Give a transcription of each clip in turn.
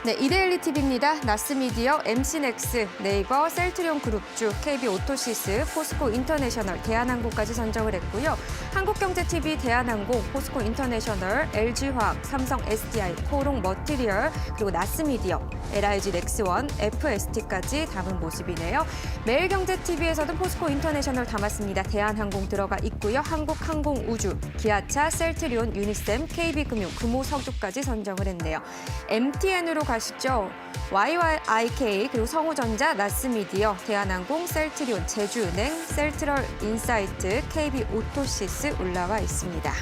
네, 이데일리 TV입니다. 나스미디어, MC넥스, 네이버, 셀트리온 그룹주, KB오토시스, 포스코 인터내셔널, 대한항공까지 선정을 했고요. 한국경제TV, 대한항공, 포스코 인터내셔널, LG화학, 삼성 SDI, 코롱 머티리얼, 그리고 나스미디어, LIG 넥스원, FST까지 담은 모습이네요. 매일경제TV에서도 포스코 인터내셔널 담았습니다. 대한항공 들어가 있고요. 한국항공우주, 기아차, 셀트리온, 유니셈, KB금융, 금호석유까지 선정을 했네요. MTN으로 가시죠. YYIK, 그리고 성우전자, 나스미디어, 대한항공, 셀트리온, 제주은행, 셀트럴 인사이트, KB오토시스 올라와 있습니다.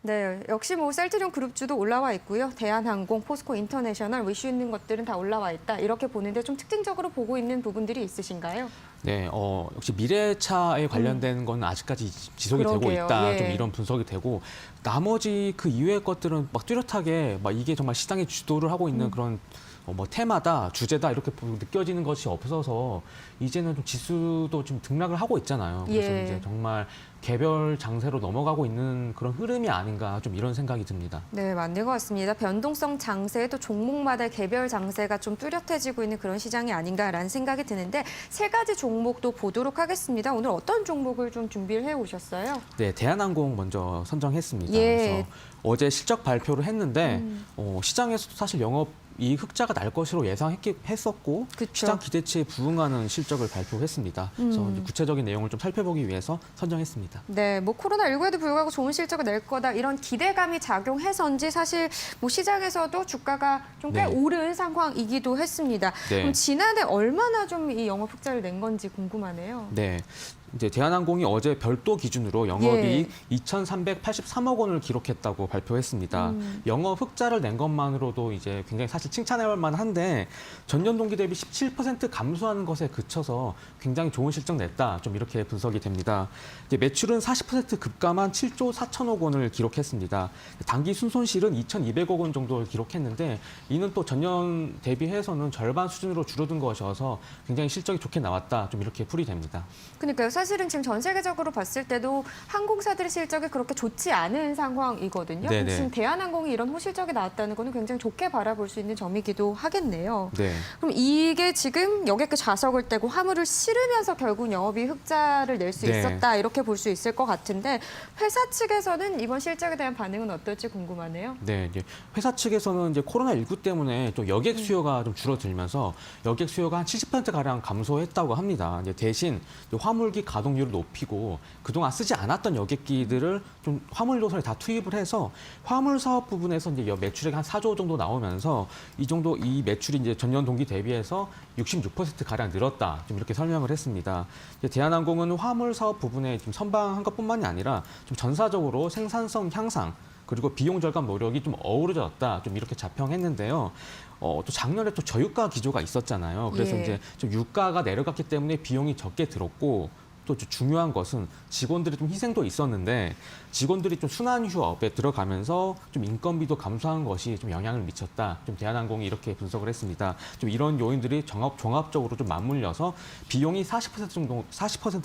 네, 역시 셀트리온 그룹주도 올라와 있고요. 대한항공, 포스코 인터내셔널, 이슈 있는 것들은 다 올라와 있다. 이렇게 보는데 좀 특징적으로 보고 있는 부분들이 있으신가요? 네, 역시 미래차에 관련된 건 아직까지 지속이 되고 그러게요. 있다. 예. 좀 이런 분석이 되고 나머지 그 이외의 것들은 막 뚜렷하게 막 이게 정말 시장이 주도를 하고 있는 그런 테마다, 주제다 이렇게 느껴지는 것이 없어서 이제는 좀 지수도 좀 등락을 하고 있잖아요. 그래서 예. 이제 정말 개별 장세로 넘어가고 있는 그런 흐름이 아닌가 좀 이런 생각이 듭니다. 네, 맞는 것 같습니다. 변동성 장세도 종목마다 개별 장세가 좀 뚜렷해지고 있는 그런 시장이 아닌가라는 생각이 드는데 세 가지 종목도 보도록 하겠습니다. 오늘 어떤 종목을 좀 준비를 해오셨어요? 네, 대한항공 먼저 선정했습니다. 예. 그래서 어제 실적 발표를 했는데 시장에서도 사실 영업이익 흑자가 날 것으로 예상했었고 그쵸. 시장 기대치에 부응하는 실적을 발표했습니다. 그래서 이제 구체적인 내용을 좀 살펴보기 위해서 선정했습니다. 네, 코로나19에도 불구하고 좋은 실적을 낼 거다 이런 기대감이 작용해서인지 사실 시장에서도 주가가 좀 꽤 네. 오른 상황이기도 했습니다. 네. 그럼 지난해 얼마나 좀 이 영업 흑자를 낸 건지 궁금하네요. 네. 이제 대한항공이 어제 별도 기준으로 영업이익 2,383억 원을 기록했다고 발표했습니다. 영업 흑자를 낸 것만으로도 이제 굉장히 사실 칭찬할 만한데 전년 동기 대비 17% 감소하는 것에 그쳐서 굉장히 좋은 실적 냈다. 좀 이렇게 분석이 됩니다. 이제 매출은 40% 급감한 7조 4천억 원을 기록했습니다. 단기 순손실은 2,200억 원 정도를 기록했는데 이는 또 전년 대비해서는 절반 수준으로 줄어든 것이어서 굉장히 실적이 좋게 나왔다. 좀 이렇게 풀이됩니다. 그러니까요. 사실은 지금 전 세계적으로 봤을 때도 항공사들의 실적이 그렇게 좋지 않은 상황이거든요. 네네. 지금 대한항공이 이런 호실적이 나왔다는 거는 굉장히 좋게 바라볼 수 있는 점이기도 하겠네요. 네. 그럼 이게 지금 여객 좌석을 떼고 화물을 실으면서 결국 영업이익 흑자를 낼 수 네. 있었다 이렇게 볼 수 있을 것 같은데 회사 측에서는 이번 실적에 대한 반응은 어떨지 궁금하네요. 네, 이제 회사 측에서는 이제 코로나19 때문에 또 여객 수요가 좀 줄어들면서 여객 수요가 한 70% 가량 감소했다고 합니다. 이제 대신 화물기 가동률을 높이고 그동안 쓰지 않았던 여객기들을 좀 화물 노선에 다 투입을 해서 화물 사업 부분에서 이제 매출액 한 4조 정도 나오면서 이 매출이 이제 전년 동기 대비해서 66% 가량 늘었다. 좀 이렇게 설명을 했습니다. 이제 대한항공은 화물 사업 부분에 좀 선방한 것뿐만이 아니라 좀 전사적으로 생산성 향상 그리고 비용 절감 노력이 좀 어우러졌다. 좀 이렇게 자평했는데요. 또 작년에 또 저유가 기조가 있었잖아요. 그래서 예. 이제 좀 유가가 내려갔기 때문에 비용이 적게 들었고 또 중요한 것은 직원들의 좀 희생도 있었는데 직원들이 좀 순환 휴업에 들어가면서 좀 인건비도 감소한 것이 좀 영향을 미쳤다. 좀 대한항공이 이렇게 분석을 했습니다. 좀 이런 요인들이 종합적으로 좀 맞물려서 비용이 40%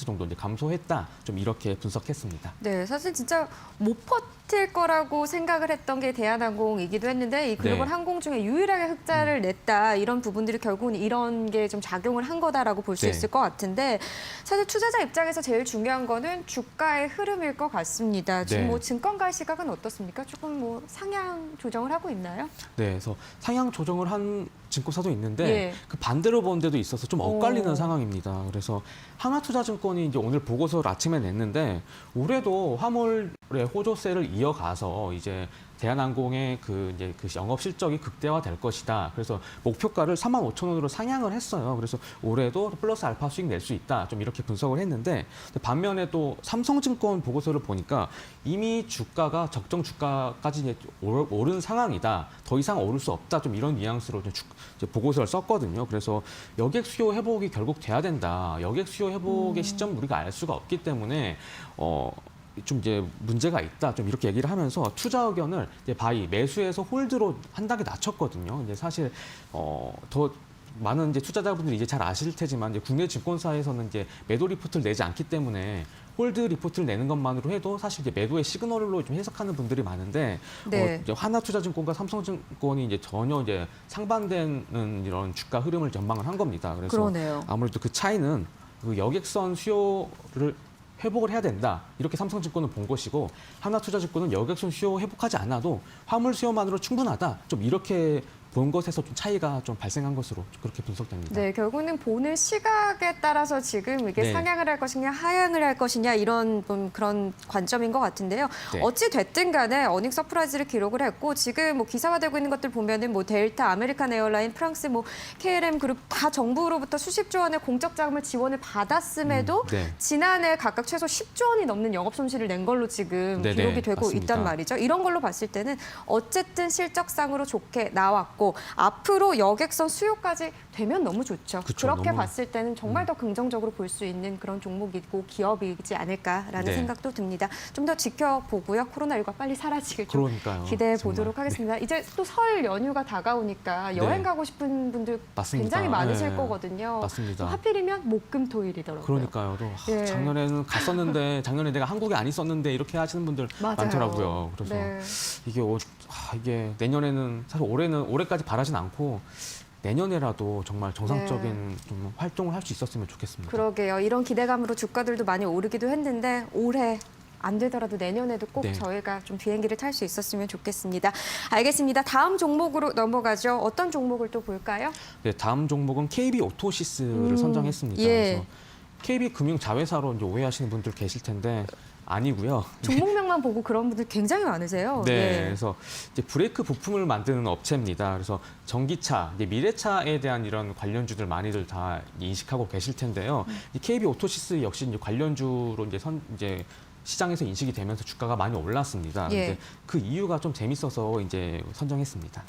정도 이제 감소했다. 좀 이렇게 분석했습니다. 네, 사실 진짜 못 버틸 거라고 생각을 했던 게 대한항공이기도 했는데 이 글로벌 네. 항공 중에 유일하게 흑자를 냈다 이런 부분들이 결국은 이런 게 좀 작용을 한 거다라고 볼 수 네. 있을 것 같은데 사실 투자자 입장에서 제일 중요한 거는 주가의 흐름일 것 같습니다. 지금 네. 증권가 시각은 어떻습니까? 조금 상향 조정을 하고 있나요? 네, 그래서 상향 조정을 한 증권사도 있는데 예. 그 반대로 본 데도 있어서 좀 엇갈리는 오. 상황입니다. 그래서 하나투자증권이 이제 오늘 보고서를 아침에 냈는데 올해도 화물의 호조세를 이어가서 이제 대한항공의 그 영업 실적이 극대화될 것이다. 그래서 목표가를 45,000원으로 상향을 했어요. 그래서 올해도 플러스 알파 수익 낼 수 있다. 좀 이렇게 분석을 했는데 반면에 또 삼성증권 보고서를 보니까 이미 주가가 적정 주가까지 이제 오른 상황이다. 더 이상 오를 수 없다. 좀 이런 뉘앙스로 이제 보고서를 썼거든요. 그래서 여객 수요 회복이 결국 돼야 된다. 여객 수요 회복의 시점 우리가 알 수가 없기 때문에 좀 이제 문제가 있다. 좀 이렇게 얘기를 하면서 투자 의견을 이제 매수에서 홀드로 한 단계 낮췄거든요. 이제 사실 더 많은 이제 투자자분들이 이제 잘 아실 테지만 이제 국내 증권사에서는 이제 매도 리포트를 내지 않기 때문에 홀드 리포트를 내는 것만으로 해도 사실 이제 매도의 시그널로 좀 해석하는 분들이 많은데 네. 이제 하나투자증권과 삼성증권이 이제 전혀 이제 상반되는 이런 주가 흐름을 전망을 한 겁니다. 그래서 그러네요. 아무래도 그 차이는 그 여객선 수요를 회복을 해야 된다. 이렇게 삼성증권은 본 것이고 하나투자증권은 여객선 수요 회복하지 않아도 화물 수요만으로 충분하다. 좀 이렇게 본 것에서 좀 차이가 좀 발생한 것으로 그렇게 분석됩니다. 네, 결국은 보는 시각에 따라서 지금 이게 네. 상향을 할 것이냐 하향을 할 것이냐 이런 좀 그런 관점인 것 같은데요. 네. 어찌 됐든 간에 어닝 서프라이즈를 기록을 했고 지금 뭐 기사화되고 있는 것들 보면은 뭐 델타, 아메리칸 에어라인, 프랑스 뭐 KLM 그룹 다 정부로부터 수십조 원의 공적 자금을 지원을 받았음에도 네. 지난해 각각 최소 10조 원이 넘는 영업 손실을 낸 걸로 지금 네네, 기록이 되고 맞습니다. 있단 말이죠. 이런 걸로 봤을 때는 어쨌든 실적상으로 좋게 나왔고 앞으로 여객선 수요까지 되면 너무 좋죠. 그쵸, 그렇게 너무- 봤을 때는 정말 더 긍정적으로 볼 수 있는 그런 종목이고 기업이지 않을까라는 네. 생각도 듭니다. 좀 더 지켜보고요. 코로나19가 빨리 사라지길 좀 그러니까요. 기대해 정말. 보도록 하겠습니다. 이제 또 설 연휴가 다가오니까 여행 네. 가고 싶은 분들 맞습니다. 굉장히 많으실 네. 거거든요. 맞습니다. 하필이면 목금토일이더라고요. 그러니까요. 또 예. 작년에는 갔었는데 작년에 내가 한국에 안 있었는데 이렇게 하시는 분들 맞아요. 많더라고요. 그래서 네. 이게 내년에는 사실 올해까지 바라진 않고 내년에라도 정말 정상적인 좀 활동을 할 수 있었으면 좋겠습니다. 그러게요. 이런 기대감으로 주가들도 많이 오르기도 했는데 올해 안 되더라도 내년에도 꼭 네. 저희가 좀 비행기를 탈 수 있었으면 좋겠습니다. 알겠습니다. 다음 종목으로 넘어가죠. 어떤 종목을 또 볼까요? 네, 다음 종목은 KB 오토시스를 선정했습니다. 예. 그래서 KB 금융 자회사로 이제 오해하시는 분들 계실 텐데 아니고요. 종목명만 보고 그런 분들 굉장히 많으세요. 네, 예. 그래서 이제 브레이크 부품을 만드는 업체입니다. 그래서 전기차, 이제 미래차에 대한 이런 관련주들 많이들 다 인식하고 계실 텐데요. 이 KB 오토시스 역시 이제 관련주로 이제 시장에서 인식이 되면서 주가가 많이 올랐습니다. 예. 근데 그 이유가 좀 재밌어서 이제 선정했습니다.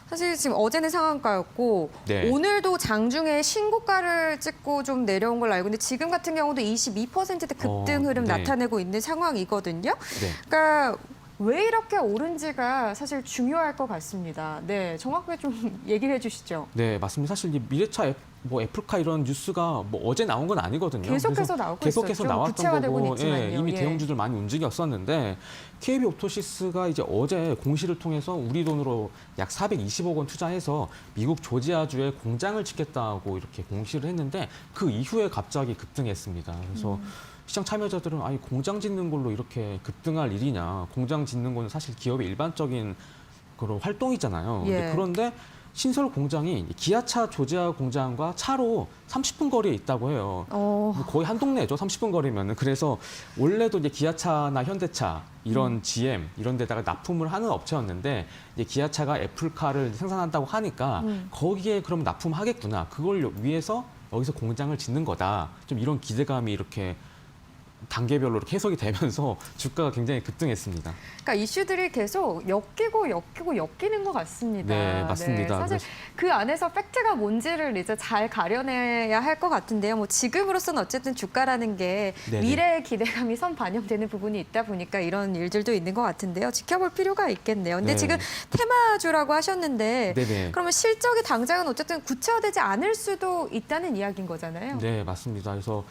사실 지금 어제는 상한가였고 네. 오늘도 장중에 신고가를 찍고 좀 내려온 걸로 알고 있는데 지금 같은 경우도 22%대 급등 흐름 네. 나타내고 있는 상황이거든요. 네. 그러니까 왜 이렇게 오른지가 사실 중요할 것 같습니다. 네, 정확하게 좀 얘기를 해주시죠. 네, 맞습니다. 사실 이 미래차, 뭐 애플카 이런 뉴스가 뭐 어제 나온 건 아니거든요. 계속해서 그래서 나오고 계속해서 있었죠. 나왔던 구체화되고는 거고, 있지만요. 이미 예. 대형주들 많이 움직였었는데 KB 오토시스가 이제 어제 공시를 통해서 우리 돈으로 약 420억 원 투자해서 미국 조지아주에 공장을 짓겠다고 이렇게 공시를 했는데 그 이후에 갑자기 급등했습니다. 그래서 시장 참여자들은 아니 공장 짓는 걸로 이렇게 급등할 일이냐? 공장 짓는 거는 사실 기업의 일반적인 그런 활동이잖아요. 예. 그런데 신설 공장이 기아차 조지아 공장과 차로 30분 거리에 있다고 해요. 뭐 거의 한 동네죠. 30분 거리면은. 그래서 원래도 이제 기아차나 현대차 이런 GM 이런 데다가 납품을 하는 업체였는데 이제 기아차가 애플카를 생산한다고 하니까 거기에 그럼 납품하겠구나. 그걸 위해서 여기서 공장을 짓는 거다. 좀 이런 기대감이 이렇게 단계별로 이렇게 해석이 되면서 주가가 굉장히 급등했습니다. 그러니까 이슈들이 계속 엮이는 것 같습니다. 네, 맞습니다. 사실 그 안에서 팩트가 뭔지를 이제 잘 가려내야 할 것 같은데요. 뭐 지금으로서는 어쨌든 주가라는 게 네네. 미래의 기대감이 선 반영되는 부분이 있다 보니까 이런 일들도 있는 것 같은데요. 지켜볼 필요가 있겠네요. 근데 네. 지금 테마주라고 하셨는데 네네. 그러면 실적이 당장은 어쨌든 구체화되지 않을 수도 있다는 이야기인 거잖아요. 네, 맞습니다. 그래서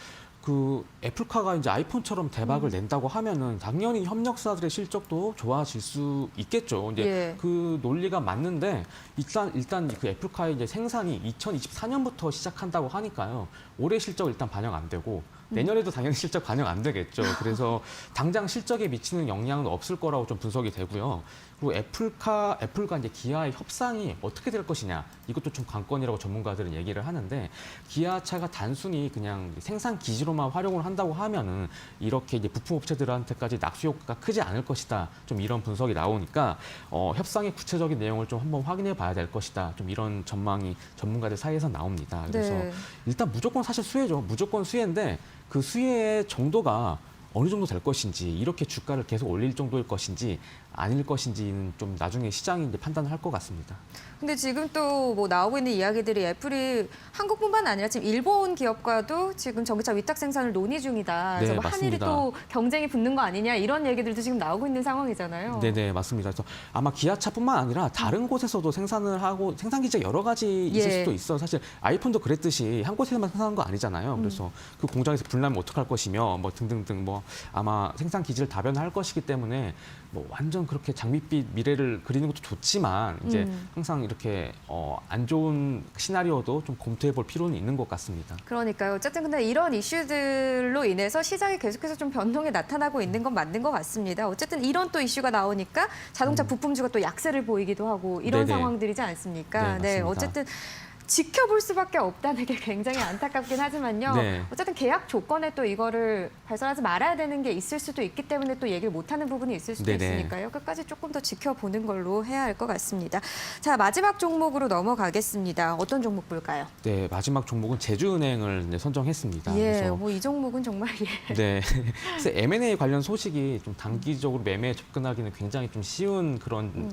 그 애플카가 이제 아이폰처럼 대박을 낸다고 하면은 당연히 협력사들의 실적도 좋아질 수 있겠죠. 이제 예. 그 논리가 맞는데 일단 그 애플카의 이제 생산이 2024년부터 시작한다고 하니까요. 올해 실적 일단 반영 안 되고 내년에도 당연히 실적 반영 안 되겠죠. 그래서 당장 실적에 미치는 영향은 없을 거라고 좀 분석이 되고요. 그리고 애플과 이제 기아의 협상이 어떻게 될 것이냐 이것도 좀 관건이라고 전문가들은 얘기를 하는데 기아차가 단순히 그냥 생산 기지로만 활용을 한다고 하면은 이렇게 이제 부품 업체들한테까지 낙수 효과가 크지 않을 것이다. 좀 이런 분석이 나오니까 협상의 구체적인 내용을 좀 한번 확인해 봐야 될 것이다. 좀 이런 전망이 전문가들 사이에서 나옵니다. 그래서 네. 일단 무조건 사실 수혜죠. 무조건 수혜인데 그 수혜의 정도가 어느 정도 될 것인지 이렇게 주가를 계속 올릴 정도일 것인지 아닐 것인지는 좀 나중에 시장이 이제 판단을 할 것 같습니다. 근데 지금 또 뭐 나오고 있는 이야기들이 애플이 한국뿐만 아니라 지금 일본 기업과도 지금 전기차 위탁 생산을 논의 중이다. 그래서 네, 뭐 한일이 맞습니다. 또 경쟁이 붙는 거 아니냐 이런 얘기들도 지금 나오고 있는 상황이잖아요. 네네, 맞습니다. 그래서 아마 기아차뿐만 아니라 다른 곳에서도 생산을 하고 생산 기지가 여러 가지 있을 예. 수도 있어. 사실 아이폰도 그랬듯이 한 곳에서만 생산한 거 아니잖아요. 그래서 그 공장에서 불나면 어떡할 것이며 뭐 등등등 뭐 아마 생산 기지를 다변화할 것이기 때문에 뭐 완전 그렇게 장밋빛 미래를 그리는 것도 좋지만 이제 항상 이렇게 안 좋은 시나리오도 좀 검토해 볼 필요는 있는 것 같습니다. 그러니까요. 어쨌든 근데 이런 이슈들로 인해서 시장이 계속해서 좀 변동이 나타나고 있는 건 맞는 것 같습니다. 어쨌든 이런 또 이슈가 나오니까 자동차 부품주가 또 약세를 보이기도 하고 이런 네네. 상황들이지 않습니까? 네, 맞습니다. 어쨌든 지켜볼 수밖에 없다는 게 굉장히 안타깝긴 하지만요. 네. 어쨌든 계약 조건에 또 이거를 발설하지 말아야 되는 게 있을 수도 있기 때문에 또 얘기를 못하는 부분이 있을 수도 네네. 있으니까요. 끝까지 조금 더 지켜보는 걸로 해야 할 것 같습니다. 자, 마지막 종목으로 넘어가겠습니다. 어떤 종목 볼까요? 네, 마지막 종목은 제주은행을 이제 선정했습니다. 예, 그래서 뭐 이 종목은 정말 예. 네. 그래서 M&A 관련 소식이 좀 단기적으로 매매에 접근하기는 굉장히 좀 쉬운 그런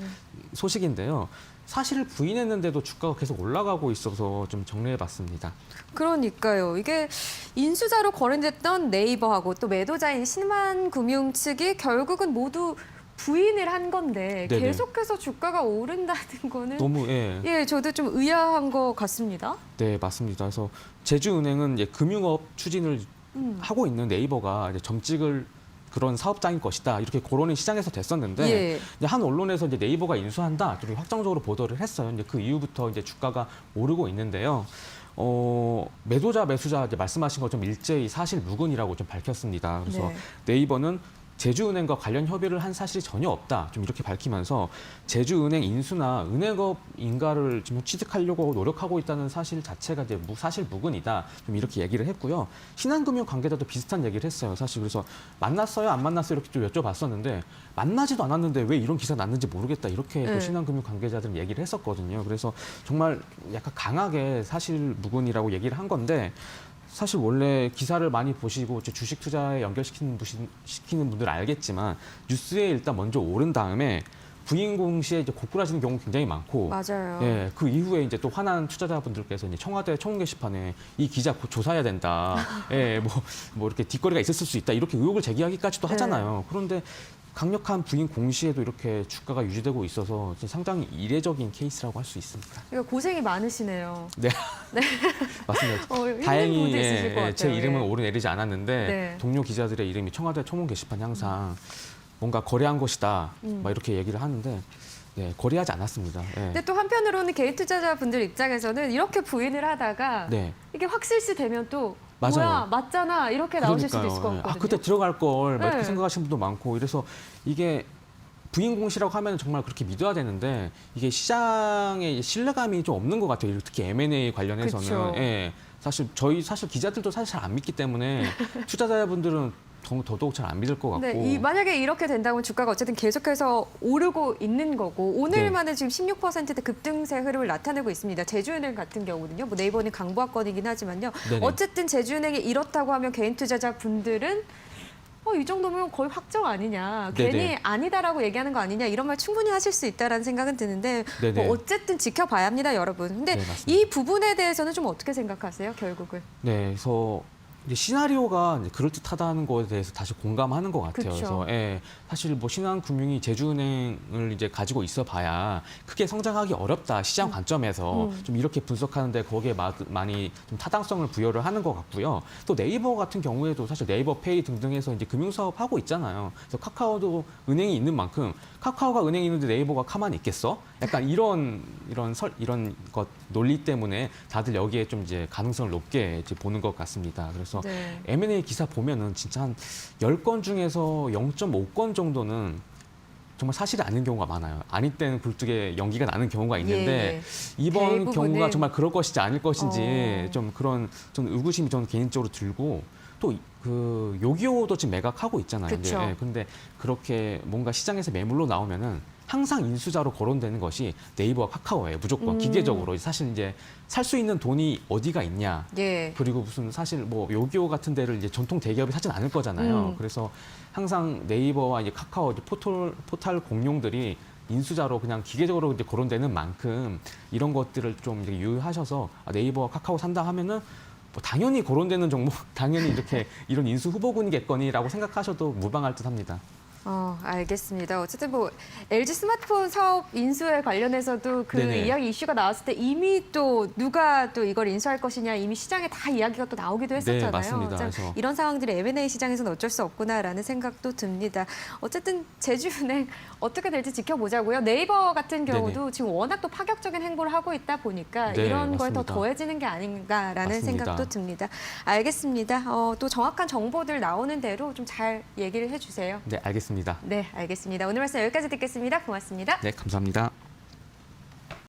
소식인데요. 사실을 부인했는데도 주가가 계속 올라가고 있어서 좀 정리해봤습니다. 그러니까요. 이게 인수자로 거론됐던 네이버하고 또 매도자인 신한금융 측이 결국은 모두 부인을 한 건데 네네. 계속해서 주가가 오른다는 거는 너무 예, 저도 좀 의아한 것 같습니다. 네, 맞습니다. 그래서 제주은행은 이제 금융업 추진을 하고 있는 네이버가 이제 점찍을 그런 사업장인 것이다. 이렇게 거론이 시장에서 됐었는데 예. 이제 한 언론에서 이제 네이버가 인수한다. 이렇게 확정적으로 보도를 했어요. 이제 그 이후부터 이제 주가가 오르고 있는데요. 매도자, 매수자 이제 말씀하신 것처럼 일제히 사실 무근이라고 좀 밝혔습니다. 그래서 네. 네이버는 제주은행과 관련 협의를 한 사실이 전혀 없다. 좀 이렇게 밝히면서 제주은행 인수나 은행업 인가를 좀 취득하려고 노력하고 있다는 사실 자체가 이제 사실 무근이다. 좀 이렇게 얘기를 했고요. 신한금융 관계자도 비슷한 얘기를 했어요. 사실 그래서 만났어요, 안 만났어요 이렇게 좀 여쭤봤었는데 만나지도 않았는데 왜 이런 기사 났는지 모르겠다. 이렇게 또 네. 신한금융 관계자들은 얘기를 했었거든요. 그래서 정말 약간 강하게 사실 무근이라고 얘기를 한 건데. 사실 원래 기사를 많이 보시고 주식 투자에 연결시키는 분들은 알겠지만 뉴스에 일단 먼저 오른 다음에 부인 공시에 이제 고꾸라지는 경우 굉장히 많고 맞아요. 예, 그 이후에 이제 또 화난 투자자분들께서 이제 청와대 청문 게시판에 이 기자 곧 조사해야 된다. 예, 뭐 이렇게 뒷거리가 있었을 수 있다. 이렇게 의혹을 제기하기까지도 하잖아요. 그런데 강력한 부인 공시에도 이렇게 주가가 유지되고 있어서 상당히 이례적인 케이스라고 할 수 있습니다. 이거 고생이 많으시네요. 네. 맞습니다. 힘든 다행히 부분도 있으실 것 제 같아요. 이름은 예. 오르내리지 않았는데 네. 동료 기자들의 이름이 청와대 청문 게시판에 항상 뭔가 거래한 것이다. 막 이렇게 얘기를 하는데 네, 거래하지 않았습니다. 예. 근데 또 한편으로는 개인 투자자분들 입장에서는 이렇게 부인을 하다가 네. 이게 확실시 되면 또 맞아요. 뭐야 맞잖아 이렇게 나오실 수도 있을 것 그러니까요. 같거든요. 아, 그때 들어갈 걸 네. 이렇게 생각하시는 분도 많고 이래서 이게 부인 공시라고 하면 정말 그렇게 믿어야 되는데 이게 시장에 신뢰감이 좀 없는 것 같아요. 특히 M&A 관련해서는. 그쵸. 예. 사실 기자들도 사실 잘 안 믿기 때문에 투자자분들은 더더욱 잘 안 믿을 것 같고. 네, 만약에 이렇게 된다면 주가가 어쨌든 계속해서 오르고 있는 거고 오늘만에 지금 16%대 급등세 흐름을 나타내고 있습니다. 제주은행 같은 경우는요. 뭐 네이버는 강보합권이긴 하지만요. 네네. 어쨌든 제주은행이 이렇다고 하면 개인 투자자분들은 이 정도면 거의 확정 아니냐. 네네. 괜히 아니다라고 얘기하는 거 아니냐. 이런 말 충분히 하실 수 있다라는 생각은 드는데 네네. 뭐 어쨌든 지켜봐야 합니다, 여러분. 근데 네, 맞습니다. 이 부분에 대해서는 좀 어떻게 생각하세요, 결국은? 네, 그래서 이제 시나리오가 이제 그럴듯하다는 거에 대해서 다시 공감하는 것 같아요. 그쵸. 그래서 예, 사실 뭐 신한금융이 제주은행을 이제 가지고 있어봐야 크게 성장하기 어렵다 시장 관점에서 좀 이렇게 분석하는데 거기에 많이 좀 타당성을 부여를 하는 것 같고요. 또 네이버 같은 경우에도 사실 네이버페이 등등해서 이제 금융사업 하고 있잖아요. 그래서 카카오도 은행이 있는 만큼 카카오가 은행이 있는데 네이버가 가만히 있겠어? 약간 이런 것 논리 때문에 다들 여기에 좀 이제 가능성을 높게 이제 보는 것 같습니다. 그래서 네. M&A 기사 보면은 진짜 한 10건 중에서 0.5건 정도는 정말 사실이 아닌 경우가 많아요. 아닐 때는 굴뚝에 연기가 나는 경우가 있는데 예. 이번 대부분은- 경우가 정말 그럴 것인지 아닐 것인지 어. 좀 그런 좀 의구심이 저는 개인적으로 들고 또 그 요기요도 지금 매각하고 있잖아요. 그쵸. 예, 근데 그렇게 뭔가 시장에서 매물로 나오면은 항상 인수자로 거론되는 것이 네이버와 카카오예요. 무조건 기계적으로. 사실 이제 살 수 있는 돈이 어디가 있냐. 예. 그리고 무슨 사실 뭐 요기요 같은 데를 이제 전통 대기업이 사진 않을 거잖아요. 그래서 항상 네이버와 이제 카카오 이제 포털 공룡들이 인수자로 그냥 기계적으로 이제 거론되는 만큼 이런 것들을 좀 이제 유의하셔서 네이버와 카카오 산다 하면은 뭐 당연히 거론되는 종목, 당연히 이렇게 이런 인수 후보군이겠거니라고 생각하셔도 무방할 듯합니다. 알겠습니다. 어쨌든 뭐 LG 스마트폰 사업 인수에 관련해서도 그 네네. 이야기 이슈가 나왔을 때 이미 또 누가 또 이걸 인수할 것이냐 이미 시장에 다 이야기가 또 나오기도 했었잖아요. 맞습니다. 참 그래서 이런 상황들이 M&A 시장에서는 어쩔 수 없구나라는 생각도 듭니다. 어쨌든 제주은행 어떻게 될지 지켜보자고요. 네이버 같은 경우도 지금 워낙 또 파격적인 행보를 하고 있다 보니까 네, 이런 거에 더 맞습니다. 더해지는 게 아닌가라는 맞습니다. 생각도 듭니다. 알겠습니다. 또 정확한 정보들 나오는 대로 좀 잘 얘기를 해주세요. 네, 알겠습니다. 네, 알겠습니다. 오늘 말씀 여기까지 듣겠습니다. 고맙습니다. 네, 감사합니다.